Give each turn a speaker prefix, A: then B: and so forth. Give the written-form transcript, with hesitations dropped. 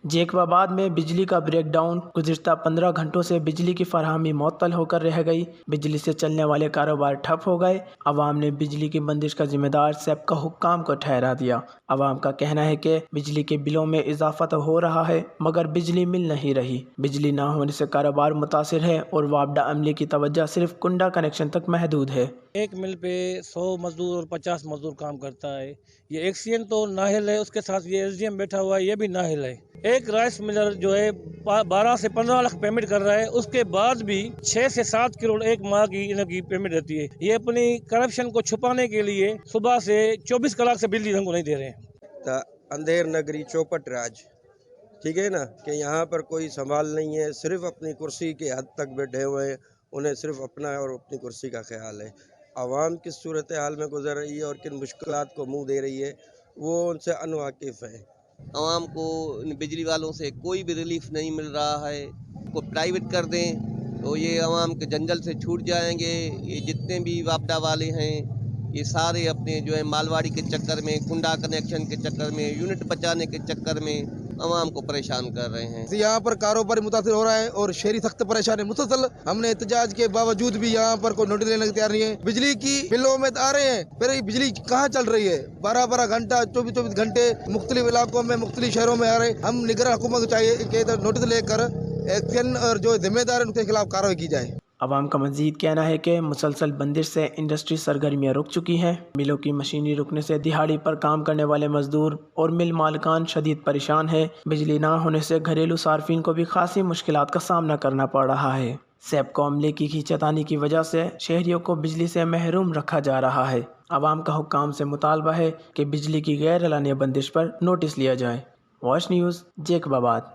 A: जेकबाबाद में बिजली का ब्रेक डाउन। गुज़िश्ता 15 घंटों से बिजली की फराहमी मुअत्तल होकर रह गई। बिजली से चलने वाले कारोबार ठप हो गए। अवाम ने बिजली की बंदिश का जिम्मेदार सेब का हुक्काम को ठहरा दिया। अवाम का कहना है कि बिजली के बिलों में इजाफा तो हो रहा है मगर बिजली मिल नहीं रही। बिजली ना होने से कारोबार मुतासिर है और वापडा अमले की तवज्जो सिर्फ कुंडा कनेक्शन तक महदूद है।
B: एक मिल पे 100 मजदूर और 50 मजदूर काम करता है। ये एक्सीएन तो नाहिल है, उसके साथ ये एसडीएम बैठा हुआ है, ये भी नाहिल है। एक राइस मिलर जो है 12 से 15 लाख पेमेंट कर रहा है, उसके बाद भी 6 से 7 करोड़ एक माह की इनकी पेमेंट रहती है। ये अपनी करप्शन को छुपाने के लिए सुबह से 24 कलाक से बिजली हमको नहीं दे रहे हैं।
C: अंधेर नगरी चौपट राज, ठीक है ना, कि यहाँ पर कोई संभाल नहीं है, सिर्फ अपनी कुर्सी के हद तक बैठे हुए हैं। उन्हें सिर्फ अपना और अपनी कुर्सी का ख्याल है। आवाम किस सूरत हाल में गुजर रही है और किन मुश्किलात को मुंह दे रही है वो उनसे अनवाकिफ़ है।
D: आवाम को बिजली वालों से कोई भी रिलीफ नहीं मिल रहा है। को प्राइवेट कर दें तो ये आवाम के जंगल से छूट जाएंगे। ये जितने भी वापडा वाले हैं ये सारे अपने जो है मालवाड़ी के चक्कर में, कुंडा कनेक्शन के चक्कर में, यूनिट बचाने के चक्कर में आवाम को परेशान कर रहे हैं।
E: यहाँ पर कारोबार मुतासिर हो रहा है और शहरी सख्त परेशान है। मुसलसल हमने एहतजाज के बावजूद भी यहाँ पर कोई नोटिस लेने को तैयार नहीं है। बिजली की बिलों में आ रहे हैं, फिर बिजली कहाँ चल रही है? 12-12 घंटा 24-24 घंटे मुख्तलिफ इलाकों में, मुख्तलिफ शहरों में आ रहे। हम निगरान हुकूमत को चाहिए कि नोटिस लेकर एक्शन और जो जिम्मेदार है उनके खिलाफ कार्रवाई की जाए।
A: अवाम का मज़ीद कहना है कि मुसलसल बंदिश से इंडस्ट्री सरगर्मियाँ रुक चुकी हैं। मिलों की मशीनरी रुकने से दिहाड़ी पर काम करने वाले मजदूर और मिल मालिकान शदीद परेशान है। बिजली ना होने से घरेलू सार्फिन को भी खासी मुश्किलात का सामना करना पड़ रहा है। सेबको अमले की खींचतानी की वजह से शहरियों को बिजली से महरूम रखा जा रहा है। अवाम का हुक्काम से मुतालबा है कि बिजली की गैर एलानिया बंदिश पर नोटिस लिया जाए। Watch news, Jacobabad.